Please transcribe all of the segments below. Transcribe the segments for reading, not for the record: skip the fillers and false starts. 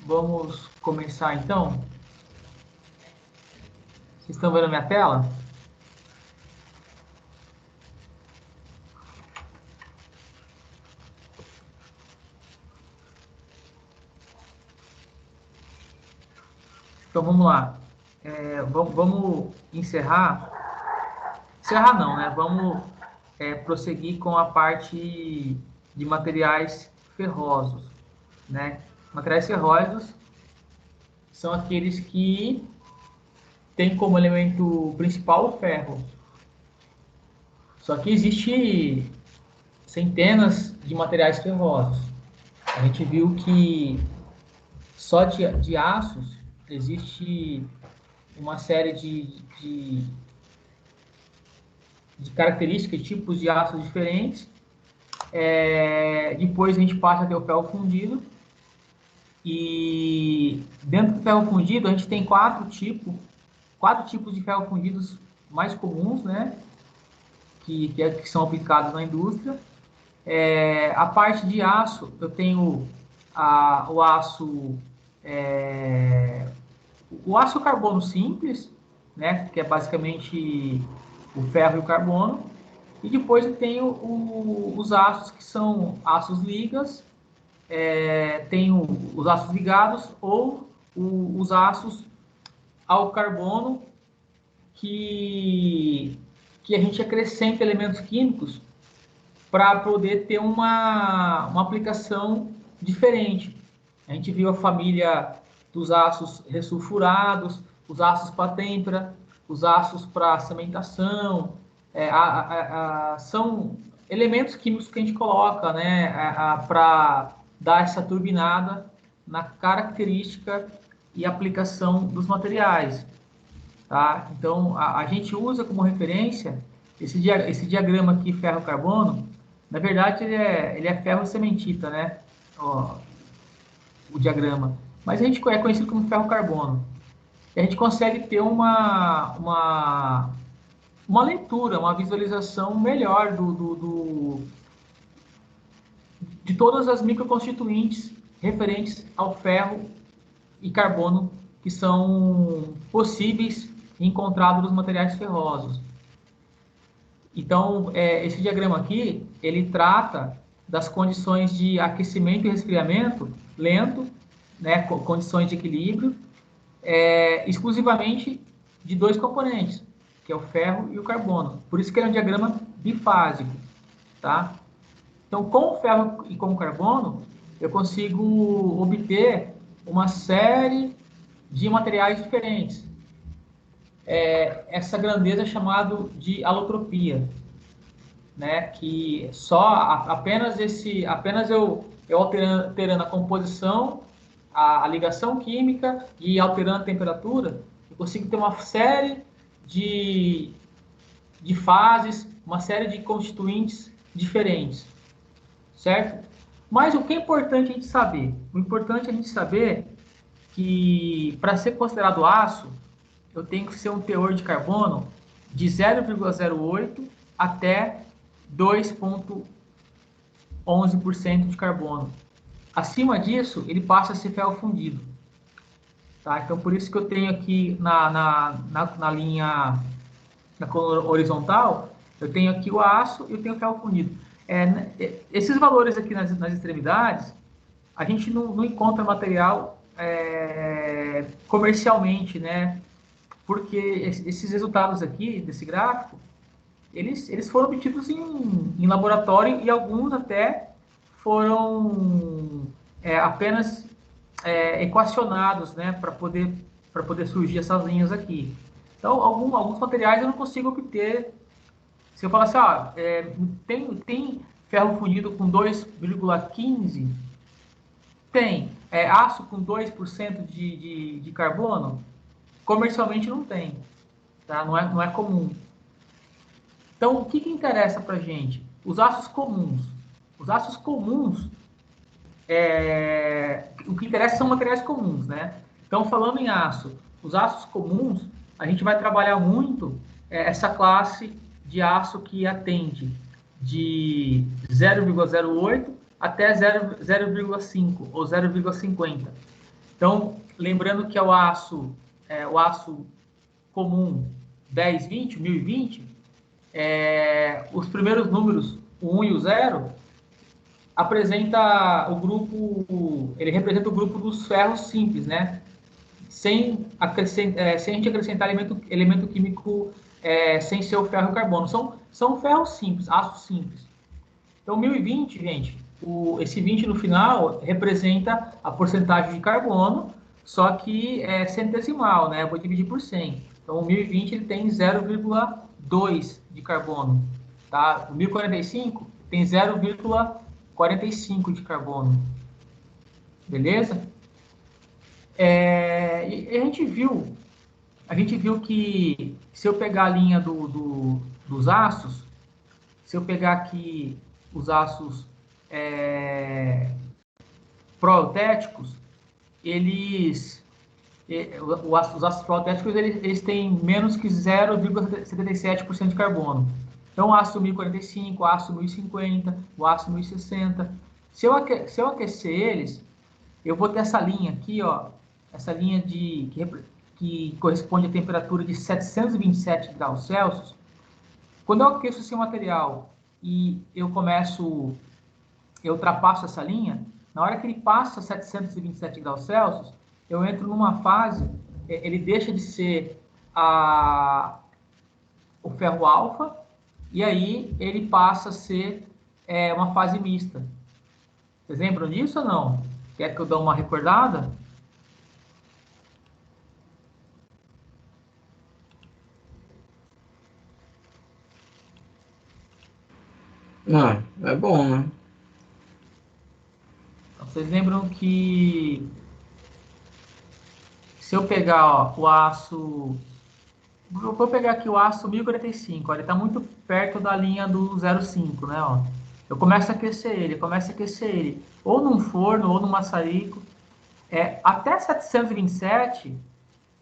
Vamos começar então. Vocês estão vendo a minha tela? Então vamos lá. Vamos encerrar. Encerrar não, né? Vamos prosseguir com a parte de materiais ferrosos, né? Materiais ferrosos são aqueles que têm como elemento principal o ferro. Só que existe centenas de materiais ferrosos. A gente viu que só de aços existe uma série de características, tipos de aços diferentes. Depois a gente passa a ter o ferro fundido. E dentro do ferro fundido a gente tem quatro tipos de ferro fundidos mais comuns, né? Que são aplicados na indústria. A parte de aço, eu tenho o aço carbono simples, né, que é basicamente o ferro e o carbono, e depois eu tenho os aços que são aços ligas, tenho os aços ligados ou os aços ao carbono que a gente acrescenta elementos químicos para poder ter uma aplicação diferente. A gente viu a família dos aços ressulfurados, os aços para têmpera, os aços para cementação, são elementos químicos que a gente coloca, né, para dar essa turbinada na característica e aplicação dos materiais. Tá? Então, a gente usa como referência esse diagrama aqui, ferro-carbono. Na verdade, ele é ferro cementita, né? O diagrama. Mas a gente é conhecido como ferro-carbono. E a gente consegue ter uma leitura, uma visualização melhor de todas as microconstituintes referentes ao ferro e carbono que são possíveis encontrados nos materiais ferrosos. Então, esse diagrama aqui, ele trata das condições de aquecimento e resfriamento lento, né, condições de equilíbrio, exclusivamente de dois componentes, que é o ferro e o carbono. Por isso que ele é um diagrama bifásico, tá? Então, com o ferro e com o carbono, eu consigo obter uma série de materiais diferentes. Essa grandeza é chamada de alotropia, né? Que apenas eu alterando a composição, a ligação química e alterando a temperatura, eu consigo ter uma série de fases, uma série de constituintes diferentes, certo? Mas o que é importante a gente saber? O importante é a gente saber que para ser considerado aço, eu tenho que ser um teor de carbono de 0,08 até 2,11% de carbono. Acima disso, ele passa a ser ferro fundido. Tá? Então, por isso que eu tenho aqui na linha, na coluna horizontal, eu tenho aqui o aço e eu tenho o ferro fundido. Esses valores aqui nas extremidades, a gente não encontra material comercialmente, né? Porque esses resultados aqui, desse gráfico, eles foram obtidos em laboratório e alguns até foram apenas equacionados, né, para poder surgir essas linhas aqui. Então, alguns materiais eu não consigo obter. Se eu falar assim, tem ferro fundido com 2,15? Tem. Aço com 2% de carbono? Comercialmente não tem. Tá? Não é comum. Então, o que interessa para a gente? Os aços comuns. Os aços comuns, o que interessa são materiais comuns, né? Então, falando em aço, os aços comuns, a gente vai trabalhar muito essa classe de aço que atende de 0,08 até 0,5 ou 0,50. Então, lembrando que é o aço comum 10, 20, 1020, os primeiros números, o 1 e o 0, ele representa o grupo dos ferros simples, né? Sem a gente acrescentar elemento químico sem ser o ferro e o carbono. São ferros simples, aços simples. Então, 1020, gente, esse 20 no final representa a porcentagem de carbono, só que é centesimal, né? Eu vou dividir por 100. Então, o 1020 ele tem 0,2 de carbono. Tá? O 1045 tem 0,45 de carbono. Beleza? E a gente viu que se eu pegar a linha dos aços, se eu pegar aqui os aços protéticos, os aços protéticos eles têm menos que 0,77% de carbono. Então, o ácido 1045, o ácido 1050, o ácido 1060. Se eu aquecer eles, eu vou ter essa linha aqui, ó, essa linha que corresponde à temperatura de 727 graus Celsius. Quando eu aqueço esse material e eu ultrapasso essa linha, na hora que ele passa 727 graus Celsius, eu entro numa fase, ele deixa de ser o ferro alfa, e aí ele passa a ser uma fase mista. Vocês lembram disso ou não? Quer que eu dê uma recordada? Ah, é bom, né? Vocês lembram que se eu pegar ó, o aço... Vou pegar aqui o aço 1045, ó, ele está muito perto da linha do 0,5, né? Ó. Eu começo a aquecer ele, ou num forno ou num maçarico. Até 727,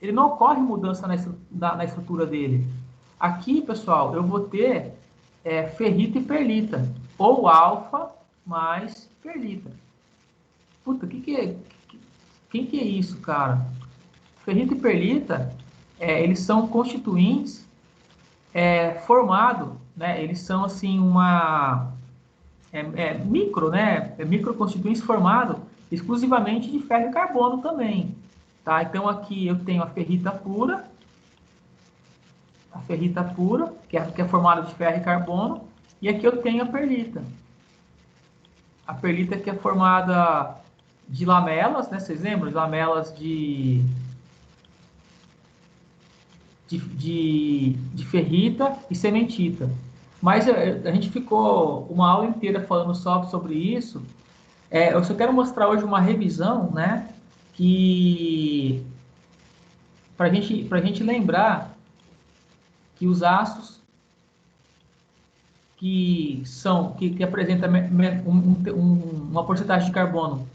ele não ocorre mudança na estrutura dele. Aqui, pessoal, eu vou ter ferrita e perlita, ou alfa mais perlita. Puta, quem que é isso, cara? Ferrita e perlita, eles são constituintes formados, né? Eles são assim microconstituintes formados exclusivamente de ferro e carbono também, tá? Então aqui eu tenho a ferrita pura, que é formada de ferro e carbono, e aqui eu tenho a perlita. A perlita que é formada de lamelas, né? Vocês lembram? De lamelas de ferrita e cementita. Mas a gente ficou uma aula inteira falando só sobre isso. Eu só quero mostrar hoje uma revisão, né? Que para a gente lembrar que os aços que apresentam uma porcentagem de carbono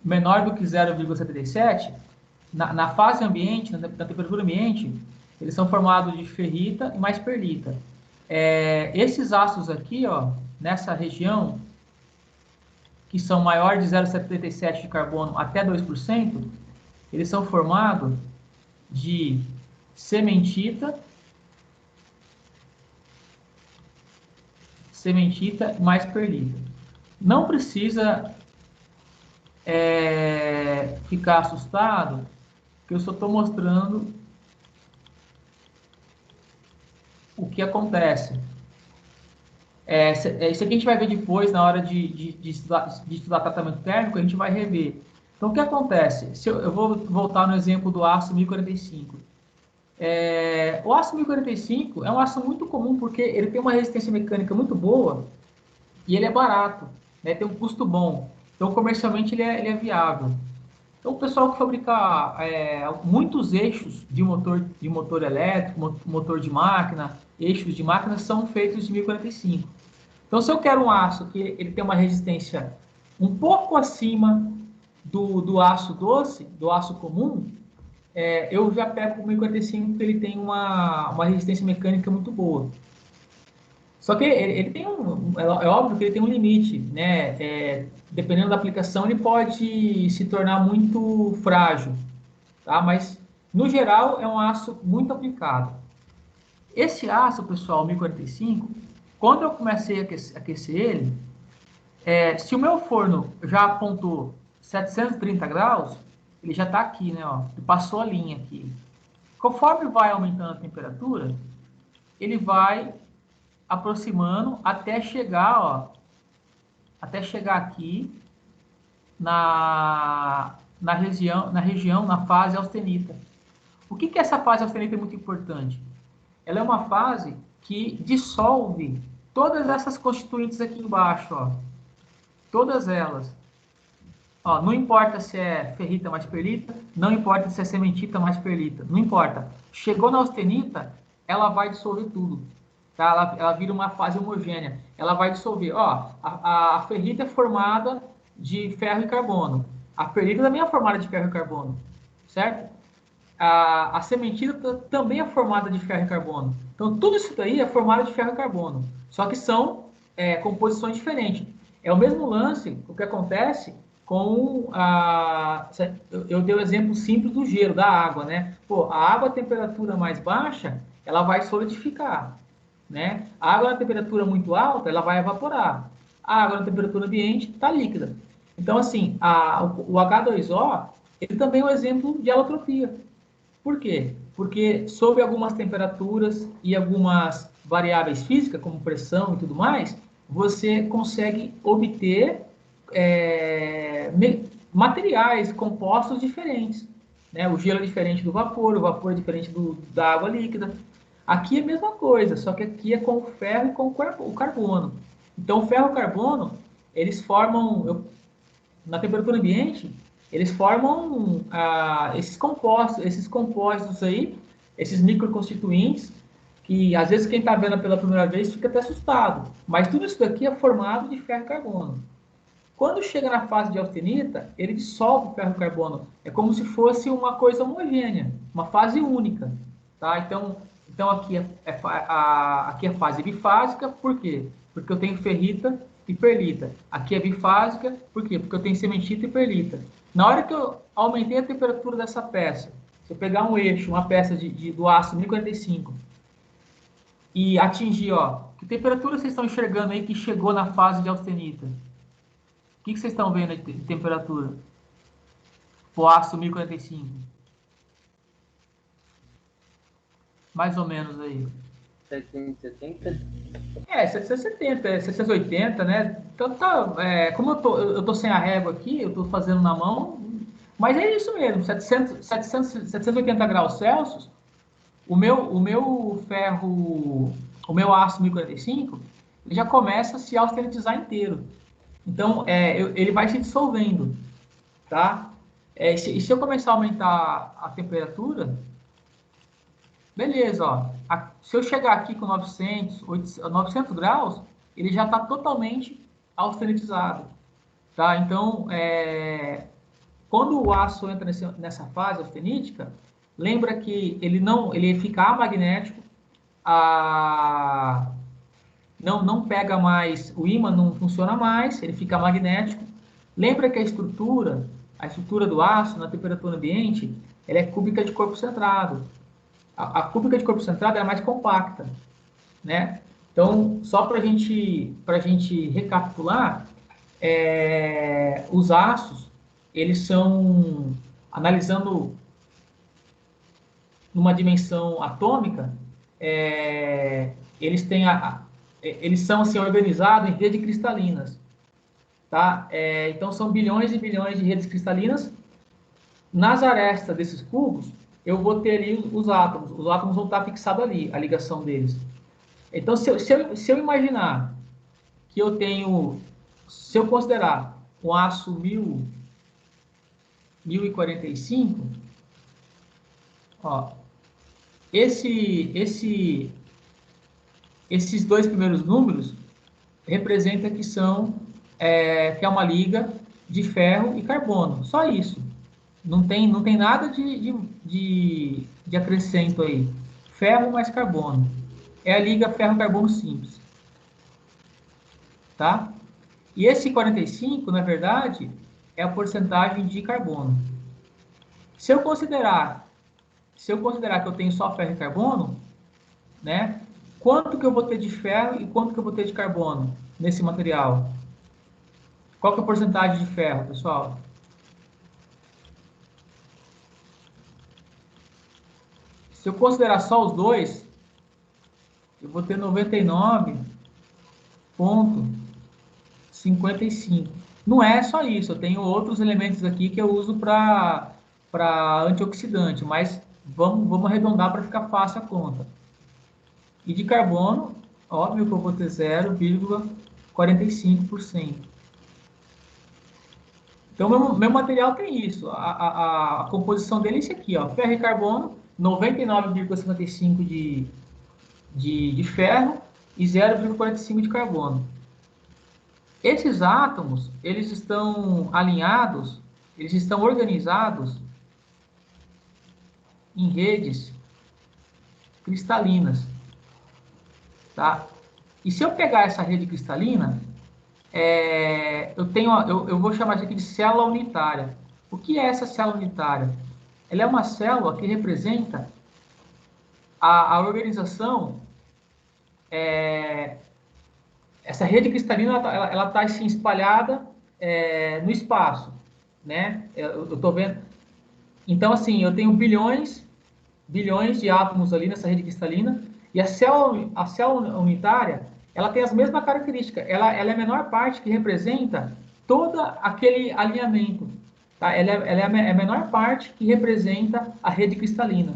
menor do que 0,77, na fase ambiente, na temperatura ambiente, eles são formados de ferrita e mais perlita. Esses aços aqui, ó, nessa região, que são maior de 0,77 de carbono até 2%, eles são formados de cementita mais perlita. Não precisa ficar assustado, que eu só estou mostrando o que acontece. Isso aqui a gente vai ver depois, na hora de estudar tratamento térmico, a gente vai rever. Então, o que acontece? Eu vou voltar no exemplo do aço 1045. O aço 1045 é um aço muito comum porque ele tem uma resistência mecânica muito boa e ele é barato, né? Tem um custo bom. Então, comercialmente, ele é viável. Então, o pessoal que fabrica muitos eixos de motor elétrico, motor de máquina, eixos de máquina, são feitos de 1045. Então, se eu quero um aço que ele tem uma resistência um pouco acima do aço doce, do aço comum, eu já pego o 1045 porque ele tem uma resistência mecânica muito boa. Só que ele tem é óbvio que ele tem um limite, né? Dependendo da aplicação, ele pode se tornar muito frágil, tá? Mas, no geral, é um aço muito aplicado. Esse aço, pessoal, 1045, quando eu comecei a aquecer ele, se o meu forno já apontou 730 graus, ele já está aqui, né? Ó, ele passou a linha aqui. Conforme vai aumentando a temperatura, ele vai aproximando até chegar aqui na fase austenita. O que é essa fase austenita? É muito importante. Ela é uma fase que dissolve todas essas constituintes aqui embaixo, ó. Todas elas. Ó, não importa se é ferrita mais perlita, não importa se é sementita mais perlita, não importa. Chegou na austenita, ela vai dissolver tudo. Tá? Ela vira uma fase homogênea. Ela vai dissolver. Ó, a ferrita é formada de ferro e carbono. A perlita também é formada de ferro e carbono. Certo? A sementita também é formada de ferro e carbono. Então, tudo isso daí é formado de ferro e carbono. Só que são composições diferentes. É o mesmo lance, o que acontece com eu dei o exemplo simples do gelo, da água, né? Pô, a água a temperatura mais baixa, ela vai solidificar, né? A água a temperatura muito alta, ela vai evaporar. A água na temperatura ambiente está líquida. Então, assim, o H2O, ele também é um exemplo de alotropia. Por quê? Porque sob algumas temperaturas e algumas variáveis físicas, como pressão e tudo mais, você consegue obter materiais compostos diferentes. Né? O gelo é diferente do vapor, o vapor é diferente da água líquida. Aqui é a mesma coisa, só que aqui é com o ferro e com o carbono. Então, o ferro e o carbono, eles formam, na temperatura ambiente, eles formam esses compostos aí, esses microconstituintes, que às vezes quem está vendo pela primeira vez fica até assustado. Mas tudo isso daqui é formado de ferro e carbono. Quando chega na fase de austenita, ele dissolve o ferro e carbono. É como se fosse uma coisa homogênea, uma fase única. Tá? Então aqui aqui é fase bifásica, por quê? Porque eu tenho ferrita e perlita. Aqui é bifásica, por quê? Porque eu tenho sementita e perlita. Na hora que eu aumentei a temperatura dessa peça, se eu pegar um eixo, uma peça do aço 1045, e atingir, ó, que temperatura vocês estão enxergando aí que chegou na fase de austenita? O que vocês estão vendo de temperatura? O aço 1045. Mais ou menos aí. 770? 770, 780, né? Então tá, como eu tô sem a régua aqui, eu tô fazendo na mão, mas é isso mesmo, 780 graus Celsius, o meu ferro, o meu aço 1045, ele já começa a se austenitizar inteiro. Então, ele vai se dissolvendo, tá? Se eu começar a aumentar a temperatura, beleza, ó. Se eu chegar aqui com 900 graus, ele já está totalmente austenitizado, tá? Então, quando o aço entra nessa fase austenítica, lembra que ele fica amagnético, não pega mais, o ímã não funciona mais, ele fica magnético. Lembra que a estrutura do aço na temperatura ambiente, ela é cúbica de corpo centrado. A cúbica de corpo centrado é mais compacta, né? Então, só para a gente recapitular, os aços, eles são, analisando numa dimensão atômica, eles são assim, organizados em redes cristalinas. Tá? Então, são bilhões e bilhões de redes cristalinas. Nas arestas desses cubos, eu vou ter ali os átomos. Os átomos vão estar fixados ali, a ligação deles. Então, se eu imaginar que eu tenho, se eu considerar um aço 1045, ó, esses dois primeiros números representam que que é uma liga de ferro e carbono. Só isso. Não tem nada de acrescento aí. Ferro mais carbono. É a liga ferro-carbono simples. tá? E esse 45, na verdade, é a porcentagem de carbono. Se eu considerar que eu tenho só ferro e carbono, né? Quanto que eu vou ter de ferro e quanto que eu vou ter de carbono nesse material? Qual que é a porcentagem de ferro, pessoal? Se eu considerar só os dois, eu vou ter 99,55. Não é só isso, eu tenho outros elementos aqui que eu uso para antioxidante, mas vamos arredondar para ficar fácil a conta. E de carbono, óbvio que eu vou ter 0,45%. Então, meu material tem isso. A composição dele é isso aqui, ó. Ferro e carbono, 99,55 de ferro e 0,45 de carbono. Esses átomos, eles estão alinhados, eles estão organizados em redes cristalinas, tá? E se eu pegar essa rede cristalina, eu vou chamar isso aqui de célula unitária. O que é essa célula unitária? Ela é uma célula que representa a organização. Essa rede cristalina ela está assim, espalhada no espaço, né? Eu estou vendo. Então, assim, eu tenho bilhões de átomos ali nessa rede cristalina e a célula unitária ela tem as mesmas características. Ela é a menor parte que representa todo aquele alinhamento. Tá? Ela é a menor parte que representa a rede cristalina.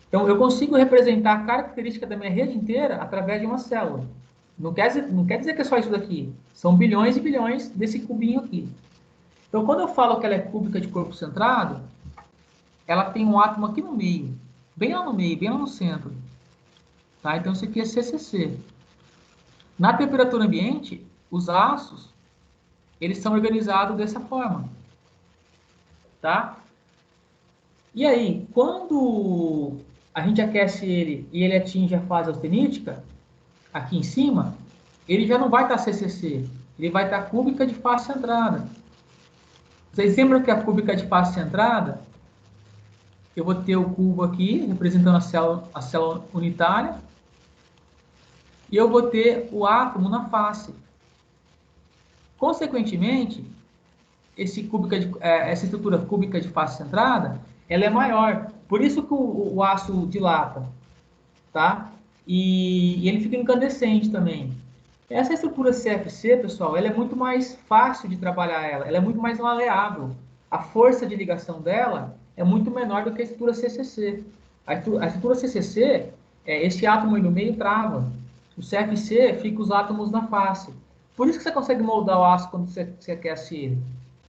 Então, eu consigo representar a característica da minha rede inteira através de uma célula. Não quer dizer que é só isso daqui. São bilhões e bilhões desse cubinho aqui. Então, quando eu falo que ela é cúbica de corpo centrado, ela tem um átomo aqui no meio. Bem lá no meio, bem lá no centro. Tá? Então, isso aqui é CCC. Na temperatura ambiente, os aços, eles são organizados dessa forma. Tá? E aí, quando a gente aquece ele e ele atinge a fase austenítica, aqui em cima, ele já não vai estar CCC, ele vai estar cúbica de face centrada. Vocês lembram que a cúbica de face centrada, eu vou ter o cubo aqui, representando a célula unitária, e eu vou ter o átomo na face. Consequentemente, essa estrutura cúbica de face centrada, ela é maior. Por isso que o aço dilata, tá? E ele fica incandescente também. Essa estrutura CFC, pessoal, ela é muito mais fácil de trabalhar ela é muito mais maleável. A força de ligação dela é muito menor do que a estrutura CCC. A estrutura CCC, esse átomo aí no meio trava. O CFC fica os átomos na face. Por isso que você consegue moldar o aço quando você aquece ele.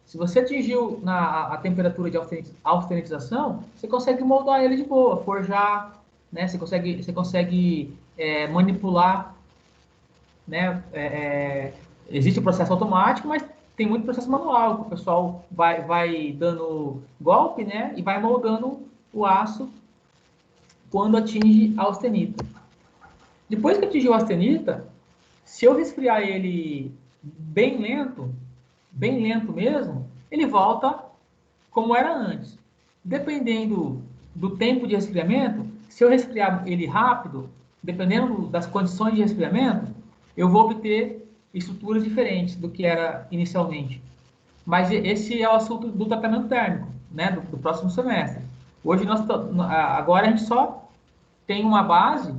Se você atingiu a temperatura de austenitização, você consegue moldar ele de boa, forjar, né? Você consegue manipular, né? Existe o processo automático, mas tem muito processo manual, que o pessoal vai dando golpe, né? E vai moldando o aço quando atinge a austenita. Depois que atingiu a austenita, se eu resfriar ele bem lento mesmo, ele volta como era antes. Dependendo do tempo de resfriamento, se eu resfriar ele rápido, dependendo das condições de resfriamento, eu vou obter estruturas diferentes do que era inicialmente. Mas esse é o assunto do tratamento térmico, né, do próximo semestre. Hoje, agora a gente só tem uma base,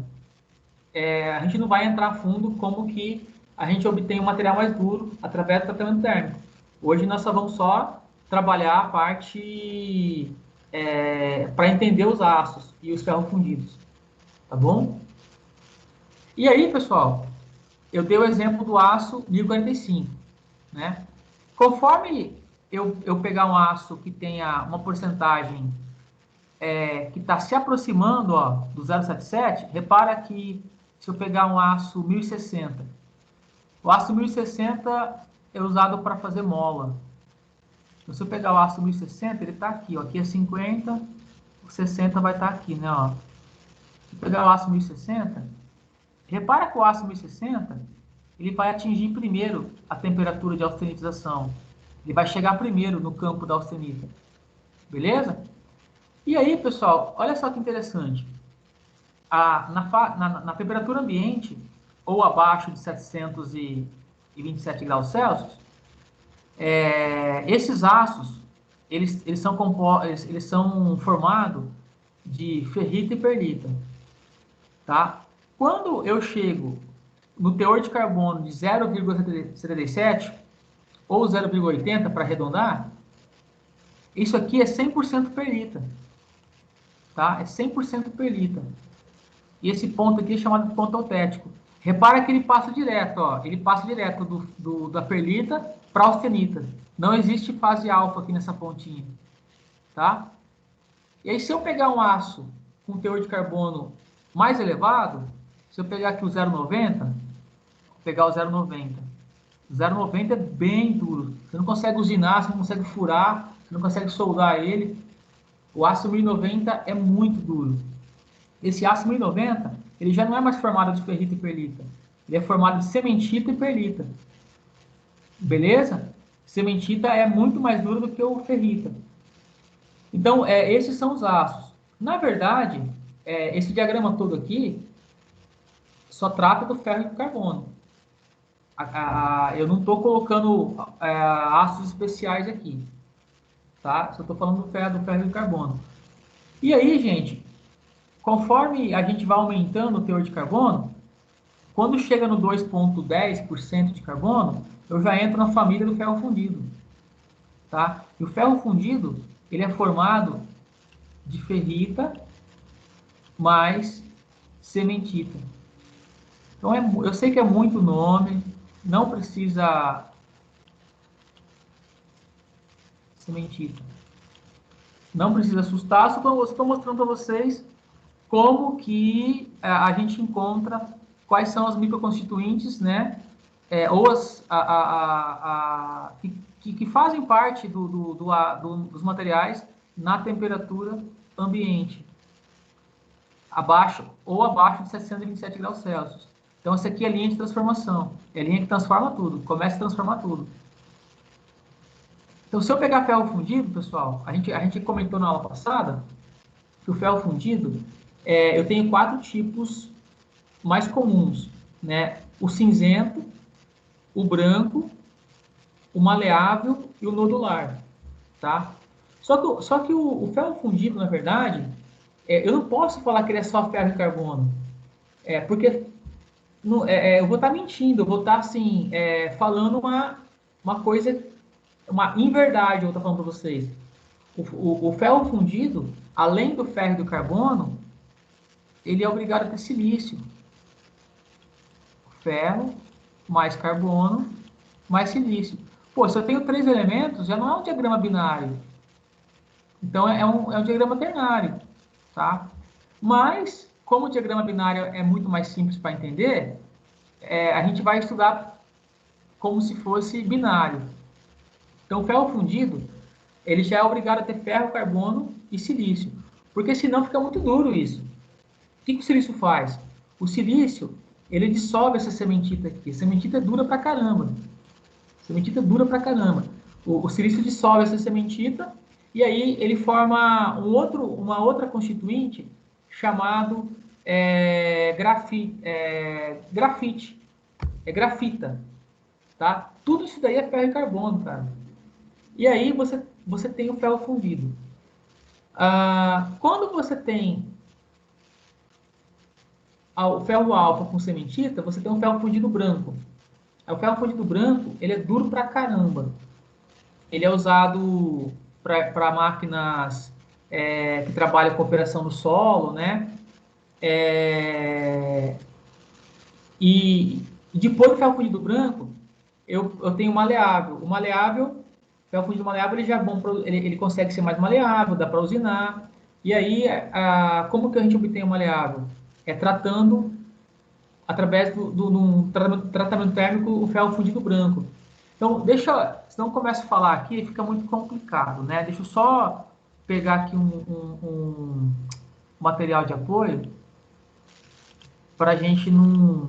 a gente não vai entrar a fundo como que a gente obtém um material mais duro através do tratamento térmico. Hoje nós só vamos trabalhar a parte para entender os aços e os ferrofundidos, tá bom? E aí, pessoal, eu dei o exemplo do aço 1045, né? Conforme eu pegar um aço que tenha uma porcentagem que está se aproximando do 0,77, repara que se eu pegar um aço 1060, o aço 1060 é usado para fazer mola. Se eu pegar o aço 1060, ele está aqui, ó. Aqui é 50, o 60 vai estar aqui, né? Ó. Se eu pegar o aço 1060, repara que o aço 1060, ele vai atingir primeiro a temperatura de austenitização. Ele vai chegar primeiro no campo da austenita. Beleza? E aí, pessoal, olha só que interessante. Na temperatura ambiente, ou abaixo de 727 graus Celsius, esses aços, eles são formados de ferrita e perlita. Tá? Quando eu chego no teor de carbono de 0,77 ou 0,80 para arredondar, isso aqui é 100% perlita. Tá? É 100% perlita. E esse ponto aqui é chamado de ponto autético. Repara que ele passa direto, ó. Ele passa direto da perlita para a austenita. Não existe fase alfa aqui nessa pontinha. Tá? E aí, se eu pegar um aço com teor de carbono mais elevado, se eu pegar aqui o 0,90, vou pegar o 0,90. O 0,90 é bem duro. Você não consegue usinar, você não consegue furar, você não consegue soldar ele. O aço 1090 é muito duro. Esse aço 1090, ele já não é mais formado de ferrita e perlita. Ele é formado de cementita e perlita. Beleza? Cementita é muito mais duro do que o ferrita. Então, esses são os aços. Na verdade, esse diagrama todo aqui só trata do ferro e do carbono. Eu não estou colocando aços especiais aqui. Tá? Só estou falando do ferro e do carbono. E aí, gente, conforme a gente vai aumentando o teor de carbono, quando chega no 2,10% de carbono, eu já entro na família do ferro fundido. Tá? E o ferro fundido, ele é formado de ferrita mais cementita. Então, eu sei que é muito nome, não precisa... Cementita. Não precisa assustar, só estou mostrando para vocês como que a gente encontra quais são as microconstituintes, né? Ou que fazem parte dos materiais na temperatura ambiente, abaixo de 727 graus Celsius. Então, essa aqui é a linha de transformação, é a linha que transforma tudo, começa a transformar tudo. Então, se eu pegar ferro fundido, pessoal, a gente comentou na aula passada que o ferro fundido, eu tenho 4 tipos mais comuns, né? O cinzento, o branco, o maleável e o nodular, tá? Só que o ferro fundido, na verdade, eu não posso falar que ele é só ferro e carbono, porque eu vou estar mentindo, eu vou estar assim, falando uma coisa, uma inverdade, eu vou estar falando para vocês. O ferro fundido, além do ferro e do carbono, ele é obrigado a ter silício. Ferro, mais carbono, mais silício. Pô, se eu tenho 3 elementos, já não é um diagrama binário. Então, é um diagrama ternário, tá? Mas, como o diagrama binário é muito mais simples para entender, a gente vai estudar como se fosse binário. Então, o ferro fundido, ele já é obrigado a ter ferro, carbono e silício, porque senão fica muito duro isso. O que o silício faz? O silício, ele dissolve essa cementita aqui. A cementita é dura pra caramba. Cementita é dura pra caramba. O silício dissolve essa cementita e aí ele forma uma outra constituinte chamado grafite. É grafita. Tá? Tudo isso daí é ferro e carbono, cara. E aí você tem o ferro fundido. Quando você tem o ferro alfa com cementita, você tem um ferro fundido branco. O ferro fundido branco, ele é duro pra caramba. Ele é usado para máquinas que trabalham com operação no solo, né? E depois do ferro fundido branco, eu tenho o maleável. O ferro fundido maleável, ele já é bom, ele consegue ser mais maleável, dá para usinar. E aí, como que a gente obtém o maleável? Tratando através do tratamento térmico o ferro fundido branco. Então, senão eu começo a falar aqui, fica muito complicado, né? Deixa eu só pegar aqui um material de apoio para a gente não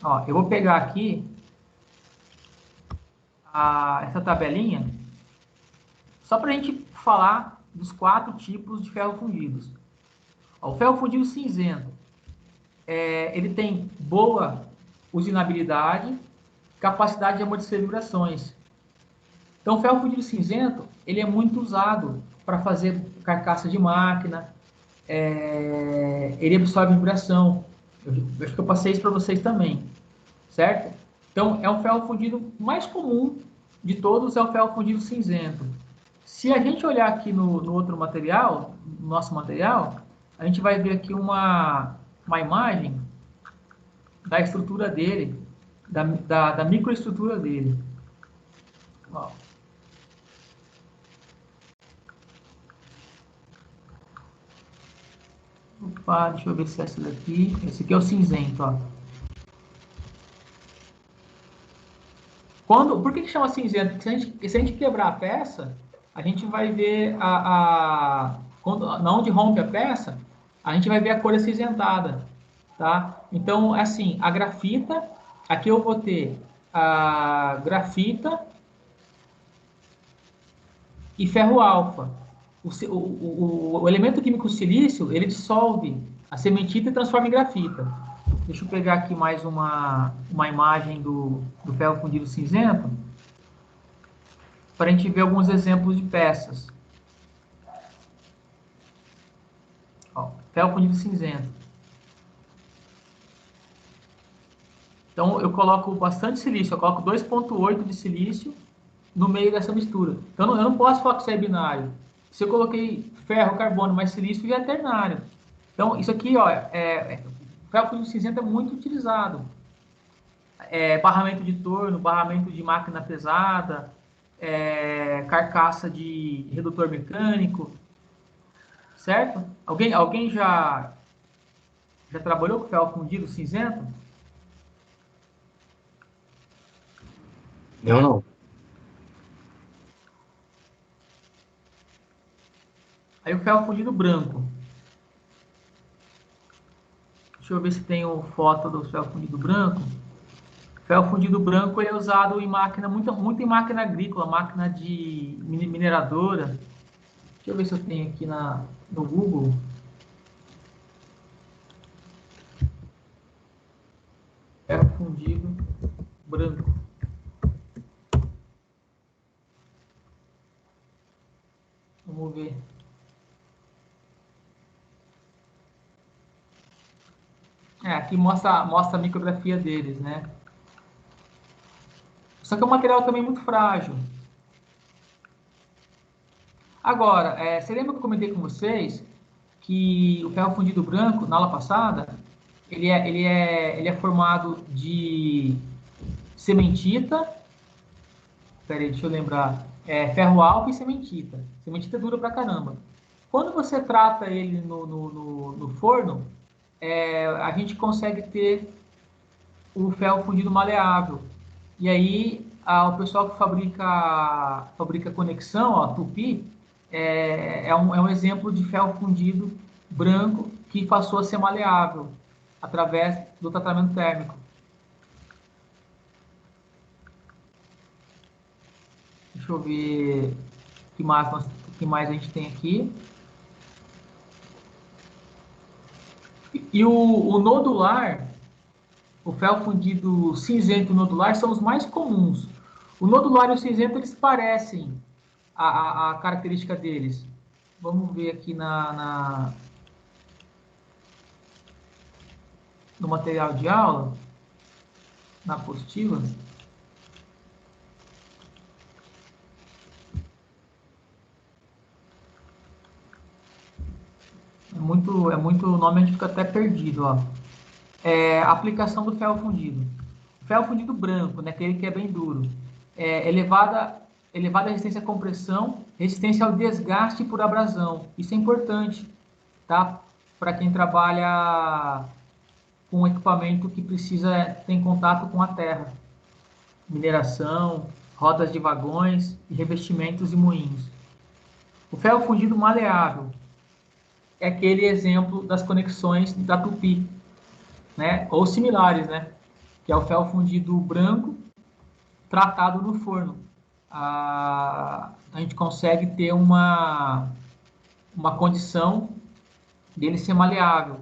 Ó, eu vou pegar aqui essa tabelinha só para a gente falar dos 4 tipos de ferro fundidos. Ó, o ferro fundido cinzento, ele tem boa usinabilidade, capacidade de amortecer vibrações. Então, o ferro fundido cinzento, ele é muito usado para fazer carcaça de máquina, ele absorve vibração. Eu acho que eu passei isso para vocês também, certo? Então, é um ferro fundido mais comum de todos, é o ferro fundido cinzento. Se a gente olhar aqui no outro material, no nosso material, a gente vai ver aqui uma imagem da estrutura dele, da microestrutura dele. Ó. Opa, deixa eu ver se é esse daqui. Esse aqui é o cinzento, ó. Por que chama cinzento? Porque se a gente quebrar a peça, a gente vai ver onde rompe a peça, a gente vai ver a cor acinzentada, tá? Então, assim, a grafita, aqui eu vou ter a grafita e ferro alfa. O elemento químico silício, ele dissolve a cementita e transforma em grafita. Deixa eu pegar aqui mais uma imagem do ferro fundido cinzento, para a gente ver alguns exemplos de peças. Ó, ferro fundido cinzento. Então, eu coloco bastante silício, eu coloco 2,8 de silício no meio dessa mistura. Então, eu não posso falar que isso é binário. Se eu coloquei ferro, carbono mais silício, já é ternário. Então, isso aqui, ó, ferro fundido cinzento é muito utilizado. Barramento de torno, barramento de máquina pesada, carcaça de redutor mecânico, certo? Alguém já trabalhou com ferro fundido cinzento? Eu não. Aí o ferro fundido branco. Deixa eu ver se tem foto do ferro fundido branco. O ferro fundido branco ele é usado em máquina, muito em máquina agrícola, máquina de mineradora. Deixa eu ver se eu tenho aqui no Google. Ferro fundido branco. Vamos ver. Aqui mostra a micrografia deles, né? Só que é um material também muito frágil. Agora, você lembra que eu comentei com vocês que o ferro fundido branco, na aula passada, ele é formado de cementita, peraí, deixa eu lembrar, ferro alfa e cementita. Cementita é dura pra caramba. Quando você trata ele no forno, a gente consegue ter o ferro fundido maleável. E aí, o pessoal que fabrica conexão, ó, Tupi, é um exemplo de ferro fundido branco que passou a ser maleável através do tratamento térmico. Deixa eu ver o que mais a gente tem aqui. E o nodular, o ferro fundido cinzento e nodular são os mais comuns. O nodular e o cinzento, eles parecem a característica deles. Vamos ver aqui no material de aula, na apostila. É muito nome, a gente fica até perdido, ó. Aplicação do ferro fundido. Ferro fundido branco, né, aquele que é bem duro. Elevada resistência à compressão, resistência ao desgaste por abrasão. Isso é importante, tá? Para quem trabalha com equipamento que precisa ter contato com a terra. Mineração, rodas de vagões, revestimentos e moinhos. O ferro fundido maleável é aquele exemplo das conexões da Tupi, né? Ou similares, né? que é o ferro fundido branco tratado no forno. A gente consegue ter uma condição dele ser maleável.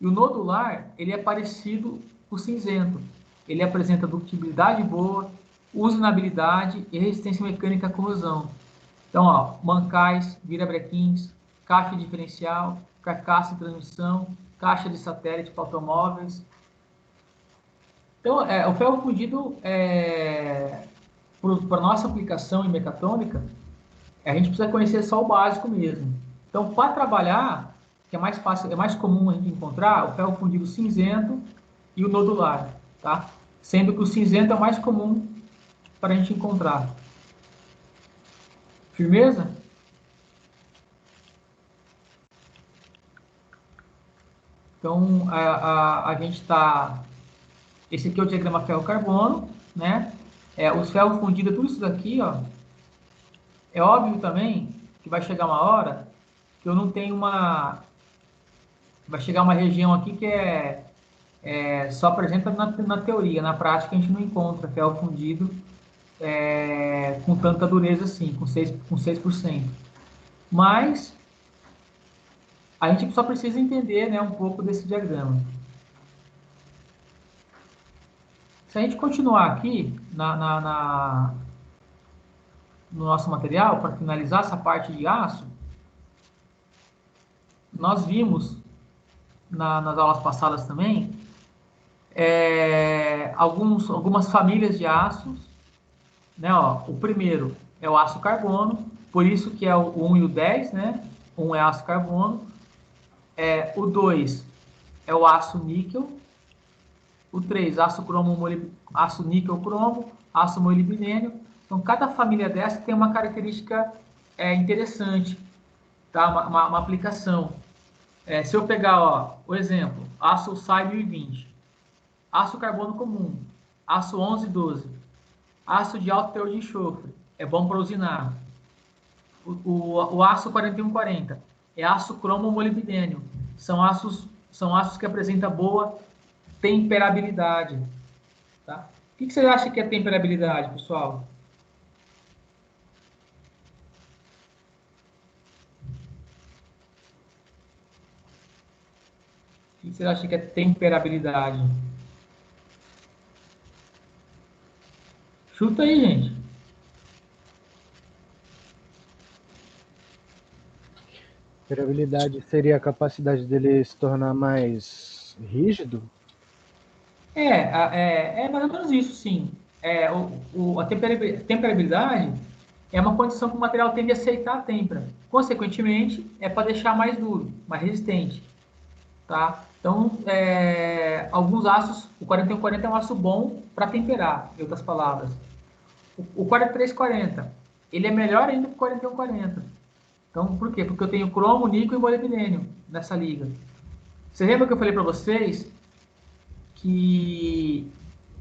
E o nodular, ele é parecido com o cinzento. Ele apresenta ductibilidade boa, usinabilidade e resistência mecânica à corrosão. Então, ó, mancais, virabrequins, caixa diferencial, carcaça de transmissão, caixa de satélite para automóveis. Então, o ferro fundido, para nossa aplicação em mecatrônica, a gente precisa conhecer só o básico mesmo. Então, para trabalhar, que é mais fácil, é mais comum a gente encontrar o ferro fundido cinzento e o nodular, tá? Sendo que o cinzento é o mais comum para a gente encontrar. Firmeza? Então, a gente está... Esse aqui é o diagrama ferro-carbono, né? Os ferros fundidos, tudo isso daqui, ó. É óbvio também que vai chegar uma hora que eu não tenho uma... Vai chegar uma região aqui que só apresenta na teoria. Na prática, a gente não encontra ferro fundido com tanta dureza assim, com 6%. Mas a gente só precisa entender, né, um pouco desse diagrama. Se a gente continuar aqui no nosso material, para finalizar essa parte de aço, nós vimos nas aulas passadas também algumas famílias de aços, né? Ó, o primeiro é o aço carbono, por isso que é o 1 e o 10, né? 1 é aço carbono, o 2 é o aço níquel, o 3, aço níquel cromo, aço molibdênio. Então, cada família dessa tem uma característica interessante, tá? Uma aplicação. Se eu pegar, ó, o exemplo, aço SAI 1020, aço carbono comum, aço 1112, aço de alto teor de enxofre, é bom para usinar. O aço 4140 é aço cromo molibdênio. São aços que apresentam boa temperabilidade. Tá? O que você acha que é temperabilidade, pessoal? O que você acha que é temperabilidade? Chuta aí, gente. Temperabilidade seria a capacidade dele se tornar mais rígido? É mais ou menos isso, sim. A temperabilidade é uma condição que o material tende a aceitar a têmpera. Consequentemente, é para deixar mais duro, mais resistente. Tá? Então, alguns aços, o 4140 é um aço bom para temperar, em outras palavras. O 4340, ele é melhor ainda que o 4140. Então, por quê? Porque eu tenho cromo, níquel e molibdênio nessa liga. Você lembra que eu falei para vocês que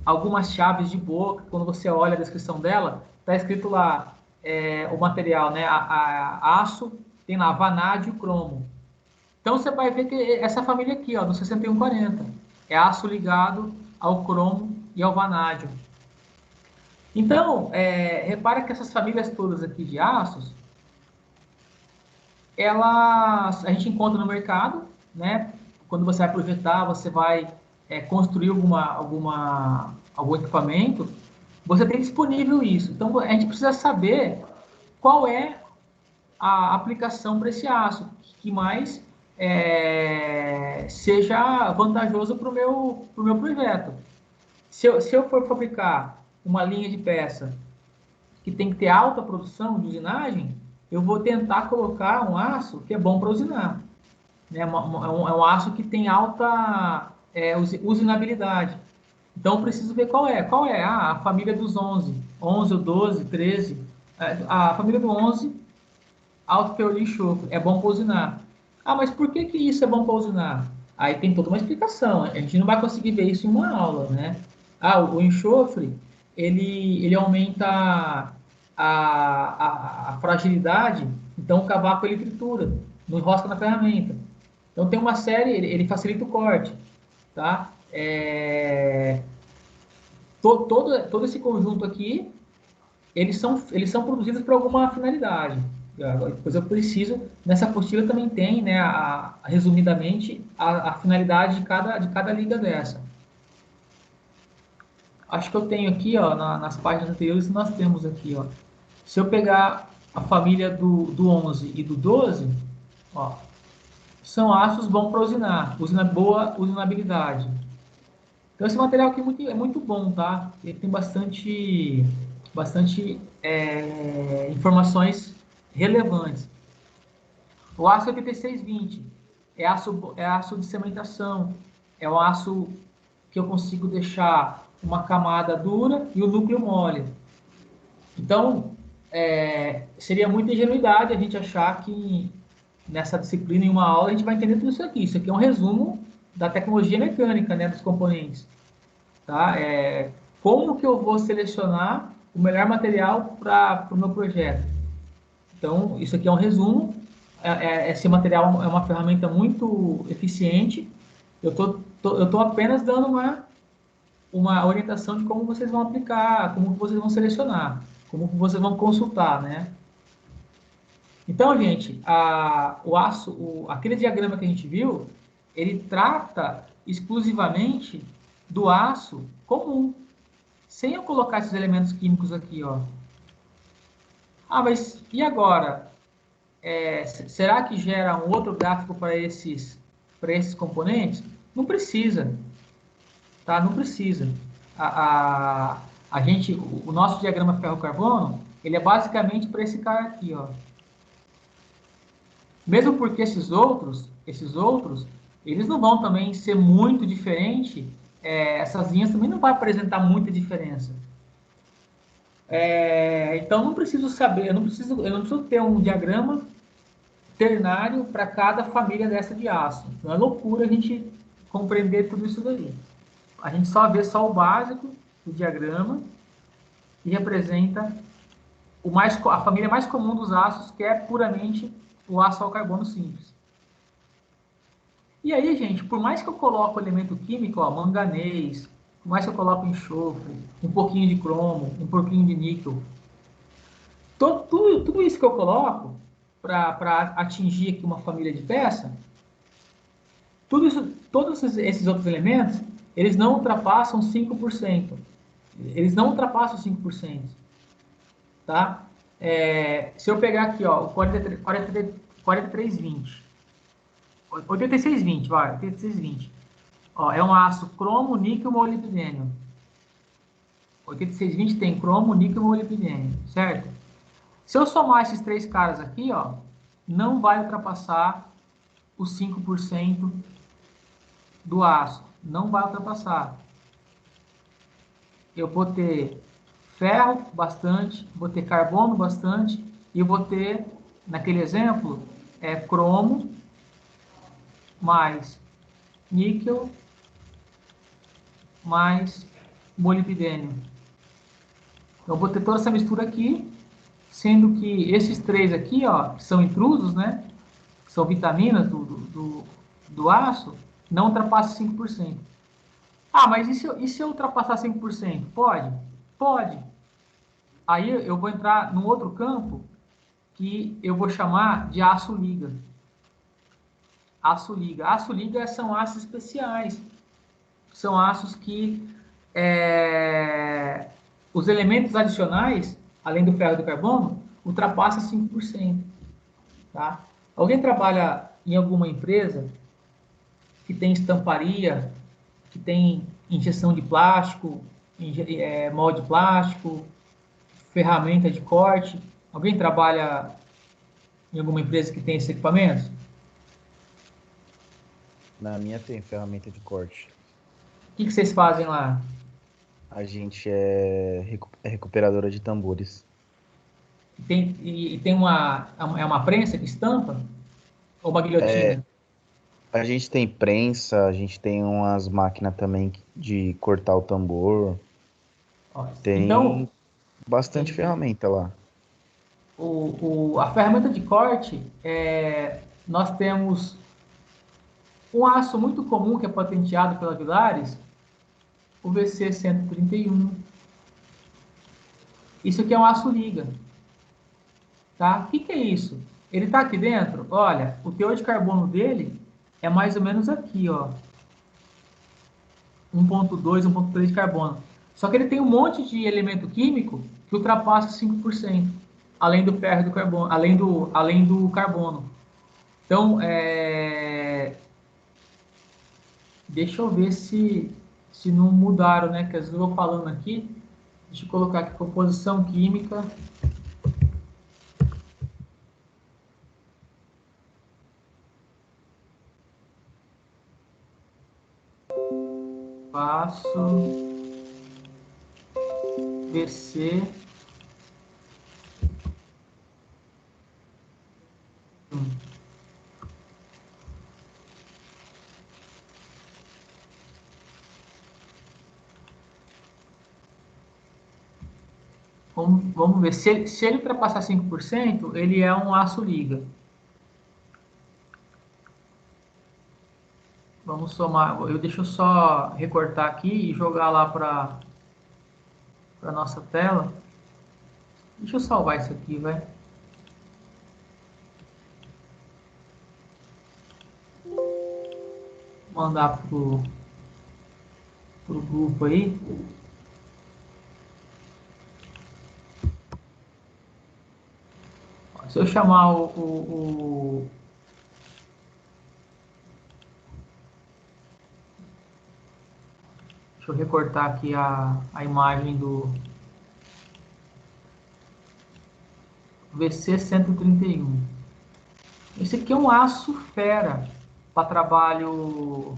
algumas chaves de boca, quando você olha a descrição dela, está escrito lá o material, né? Aço, tem lá vanádio, cromo. Então você vai ver que essa família aqui, ó, do 6140, é aço ligado ao cromo e ao vanádio. Então, repara que essas famílias todas aqui de aços, a gente encontra no mercado, né? Quando você vai projetar, você vai construir algum equipamento, você tem disponível isso. Então, a gente precisa saber qual é a aplicação para esse aço, que mais seja vantajoso para o meu projeto. Se eu for fabricar uma linha de peça que tem que ter alta produção de usinagem, eu vou tentar colocar um aço que é bom para usinar. Né? É um aço que tem alta usinabilidade. Então, eu preciso ver qual é. Qual é? A família dos 11. 11 ou 12, 13. A família do 11, alto teor de enxofre. É bom para usinar. Ah, mas por que isso é bom para usinar? Aí tem toda uma explicação. A gente não vai conseguir ver isso em uma aula, né? O enxofre, ele aumenta a fragilidade, então o cavaco ele tritura, não enrosca na ferramenta. Então tem uma série, ele facilita o corte, tá? todo esse conjunto aqui, eles são produzidos por alguma finalidade. Depois eu preciso, nessa apostila também tem, né, resumidamente, a finalidade de cada liga dessa. Acho que eu tenho aqui, ó, nas páginas anteriores, nós temos aqui, ó. Se eu pegar a família do 11 e do 12, ó, são aços bons para usinar, boa usinabilidade. Então esse material aqui é muito bom, tá? Ele tem bastante informações relevantes. O aço 8620 é aço de cementação, é um aço que eu consigo deixar uma camada dura e o núcleo mole. Então, seria muita ingenuidade a gente achar que nessa disciplina, em uma aula, a gente vai entender tudo isso aqui. Isso aqui é um resumo da tecnologia mecânica, né, dos componentes. Tá? Como que eu vou selecionar o melhor material para o meu projeto? Então, isso aqui é um resumo. Esse material é uma ferramenta muito eficiente. Eu tô apenas dando uma orientação de como vocês vão aplicar, como vocês vão selecionar, como vocês vão consultar, né? Então, gente, aquele diagrama que a gente viu, ele trata exclusivamente do aço comum, sem eu colocar esses elementos químicos aqui, ó. Ah, mas e agora? Será que gera um outro gráfico para esses componentes? Não precisa, tá? Não precisa. O nosso diagrama ferro-carbono, ele é basicamente para esse cara aqui, ó. Mesmo porque esses outros, eles não vão também ser muito diferentes. Essas linhas também não vão apresentar muita diferença. Então, não preciso saber, eu não preciso ter um diagrama ternário para cada família dessa de aço. Não é loucura a gente compreender tudo isso daí. A gente só vê só o básico do diagrama e representa a família mais comum dos aços, que é puramente o aço ao carbono simples. E aí, gente, por mais que eu coloque o elemento químico, ó, manganês, por mais que eu coloque enxofre, um pouquinho de cromo, um pouquinho de níquel, tudo isso que eu coloco para atingir aqui uma família de peça, todos esses outros elementos, eles não ultrapassam 5%. Eles não ultrapassam 5%. Tá? Se eu pegar aqui, ó, o 4320, 8620, vai, 8620. Ó, é um aço cromo, níquel, molibdênio. 8620 tem cromo, níquel e molibdênio, certo? Se eu somar esses três caras aqui, ó, não vai ultrapassar os 5% do aço. Não vai ultrapassar. Eu vou ter ferro bastante, vou ter carbono bastante, e eu vou ter, naquele exemplo, cromo mais níquel mais molibdênio. Então, eu vou ter toda essa mistura aqui, sendo que esses três aqui, ó, que são intrusos, né, que são vitaminas do aço, não ultrapassa 5%. Ah, mas e se eu ultrapassar 5%? Pode? Pode. Aí eu vou entrar num outro campo que eu vou chamar de aço-liga. Aço-liga. Aço-liga são aços especiais. São aços que os elementos adicionais, além do ferro e do carbono, ultrapassam 5%. Tá? Alguém trabalha em alguma empresa que tem estamparia, que tem injeção de plástico, molde plástico, ferramenta de corte? Alguém trabalha em alguma empresa que tem esses equipamentos? Na minha tem ferramenta de corte. O que vocês fazem lá? A gente é recuperadora de tambores. Tem uma prensa que estampa? Ou uma guilhotina? A gente tem prensa, a gente tem umas máquinas também de cortar o tambor. Ó, Tem então, bastante ferramenta lá. A ferramenta de corte, nós temos um aço muito comum que é patenteado pela Villares, o VC131. Isso aqui é um aço liga. Tá? O que é isso? Ele está aqui dentro? Olha, o teor de carbono dele é mais ou menos aqui, ó. 1,2, 1,3 de carbono. Só que ele tem um monte de elemento químico que ultrapassa 5%, além do ferro e do carbono, além do carbono. Então, deixa eu ver se não mudaram, né? Que às vezes eu vou falando aqui. Deixa eu colocar aqui composição química. Passo VC. Vamos ver. Se ele ultrapassar 5%, ele é um aço liga. Vamos somar. Deixa eu só recortar aqui e jogar lá para a nossa tela. Deixa eu salvar isso aqui, vai. Mandar pro grupo aí. Se eu chamar deixa eu recortar aqui a imagem do VC131. Esse aqui é um aço fera para trabalho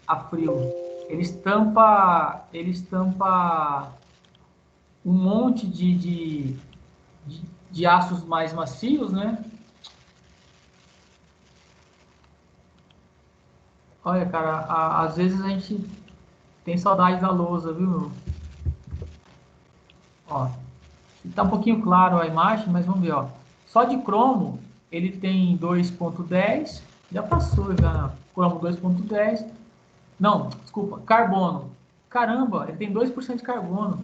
a frio. Ele estampa um monte de aços mais macios, né? Olha, cara, às vezes a gente tem saudade da lousa, viu, meu? Ó, tá um pouquinho claro a imagem, mas vamos ver, ó. Só de cromo, ele tem 2,10, já passou, já, cromo 2,10. Não, desculpa, carbono. Caramba, ele tem 2% de carbono.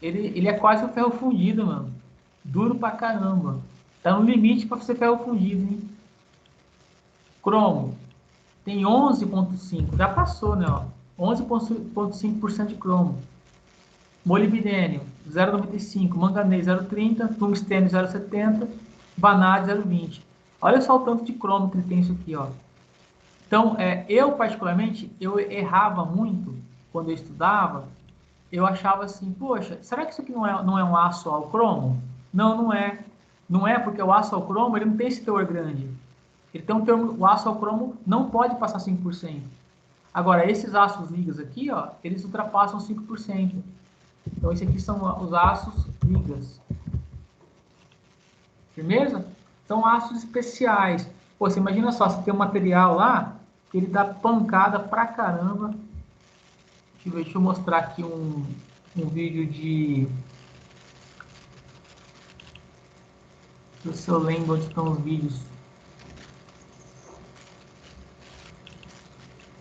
Ele é quase um ferro fundido, mano. Duro pra caramba. Tá no limite para ser ferro fundido, hein? Cromo tem 11,5. Já passou, né? 11,5% de cromo. Molibdênio 0,95. Manganês 0,30. Tungstênio 0,70. Vanádio 0,20. Olha só o tanto de cromo que tem isso aqui, ó. Então, eu particularmente, eu errava muito quando eu estudava. Eu achava assim, poxa, será que isso aqui não é um aço ao cromo? Não, não é. Não é porque o aço ao cromo ele não tem esse teor grande. Ele tem um teor, o aço ao cromo não pode passar 5%. Agora, esses aços ligas aqui, ó, eles ultrapassam 5%. Então, esses aqui são os aços ligas. Firmeza? São aços especiais. Pô, você imagina só, você tem um material lá, que ele dá pancada pra caramba. Deixa eu mostrar aqui um vídeo de... Deixa eu ver se eu lembro onde estão os vídeos.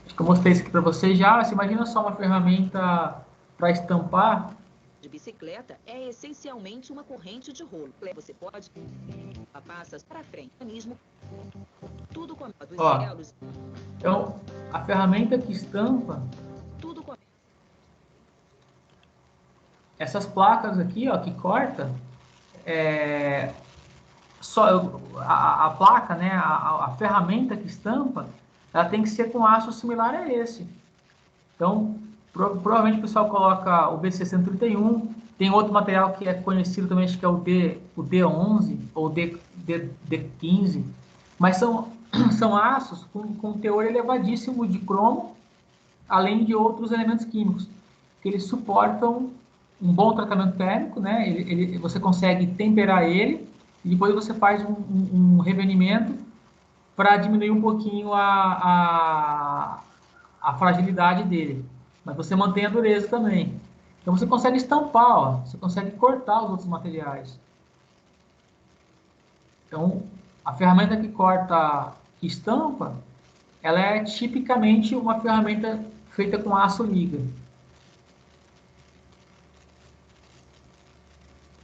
Acho que eu mostrei isso aqui para vocês já. Você imagina só uma ferramenta para estampar. De bicicleta é essencialmente uma corrente de rolo. Você pode passar para frente. Tudo com dos elos. Então, a ferramenta que estampa. Tudo com essas placas aqui, ó, que corta. Só a placa, né? A ferramenta que estampa, ela tem que ser com aço similar a esse. Então, provavelmente o pessoal coloca o BC131, tem outro material que é conhecido também, acho que é o D11 ou D15, mas são aços com teor elevadíssimo de cromo, além de outros elementos químicos, que eles suportam um bom tratamento térmico, né? Você consegue temperar ele, e depois você faz um revenimento para diminuir um pouquinho a fragilidade dele. Mas você mantém a dureza também. Então você consegue estampar, ó, você consegue cortar os outros materiais. Então, a ferramenta que corta, que estampa, ela é tipicamente uma ferramenta feita com aço liga.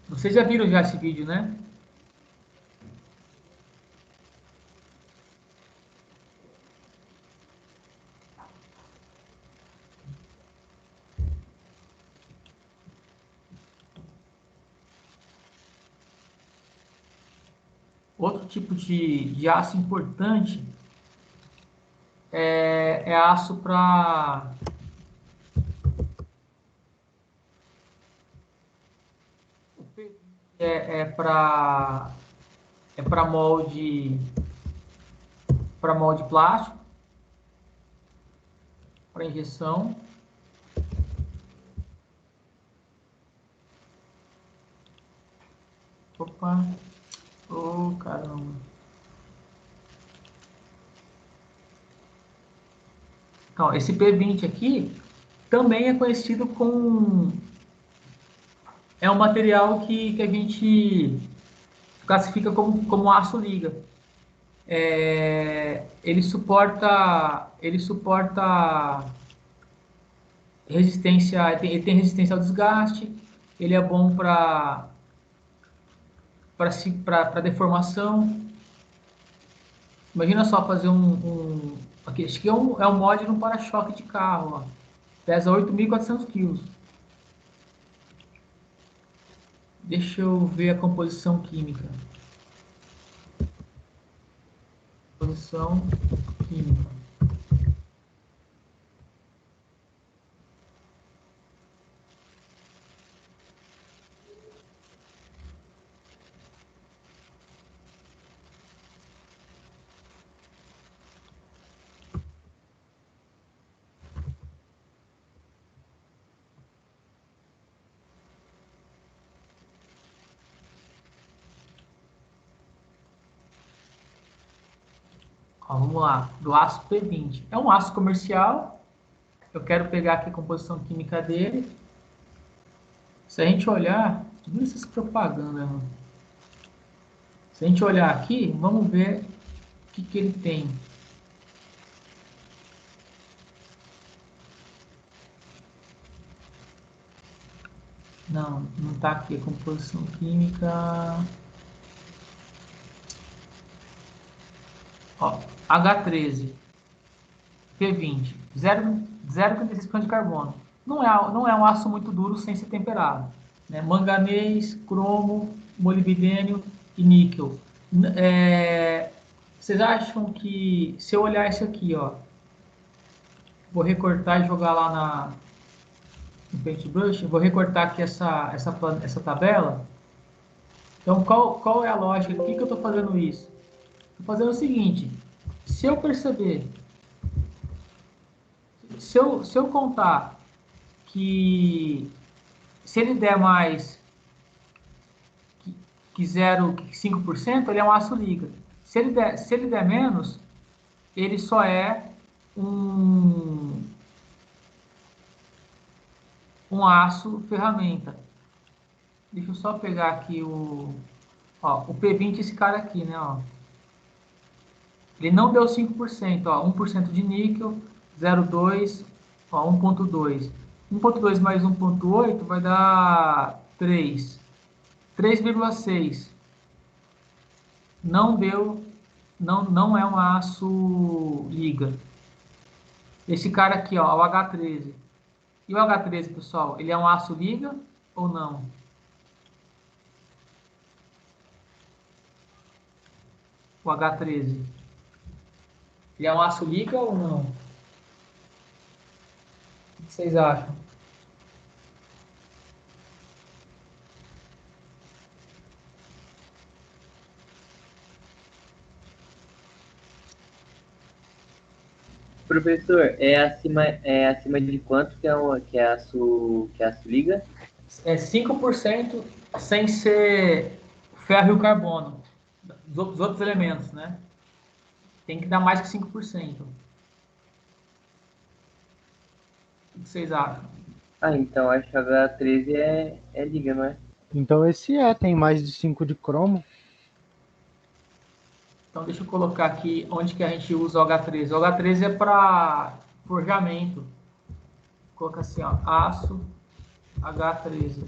Vocês já viram já esse vídeo, né? Outro tipo de aço importante é aço para para molde plástico, para injeção. Opa, oh caramba. Então, esse P20 aqui também é conhecido com... É um material que a gente classifica como aço liga. Ele suporta resistência, ele tem resistência ao desgaste, ele é bom para deformação. Imagina só fazer aqui, acho que é um mod no para-choque de carro, ó. Pesa 8.400 quilos. Deixa eu ver a composição química. Composição química. Ó, vamos lá, do aço P20. É um aço comercial. Eu quero pegar aqui a composição química dele. Se a gente olhar, tudo essas propagandas, mano. Se a gente olhar aqui, vamos ver o que ele tem. Não está aqui a composição química. Ó, H13, P20, 0,36% de carbono. Não é um aço muito duro sem ser temperado. Né? Manganês, cromo, molibdênio e níquel. Vocês acham que, se eu olhar isso aqui, ó, vou recortar e jogar lá no Paintbrush, vou recortar aqui essa tabela. Então, qual é a lógica? Por que eu estou fazendo isso? Estou fazendo o seguinte, se eu perceber, se eu contar que se ele der mais que 0,5%, ele é um aço liga. Se ele der menos, ele só é um aço ferramenta. Deixa eu só pegar aqui o P20, esse cara aqui, né, ó. Ele não deu 5%, ó, 1% de níquel, 0,2, ó, 1,2. 1,2 mais 1,8 vai dar 3. 3,6. Não deu, não é um aço liga. Esse cara aqui, ó, o H13. E o H13, pessoal, ele é um aço liga ou não? O H13. Ele é um aço liga ou não? O que vocês acham? Professor, é acima de quanto que é aço liga? É 5% sem ser ferro e carbono. Dos outros elementos, né? Tem que dar mais que 5%. O que vocês acham? Ah, então acho que a H13 é liga, não é? Então esse tem mais de 5 de cromo. Então deixa eu colocar aqui onde que a gente usa o H13. O H13 é para forjamento. colocar assim, ó, aço H13.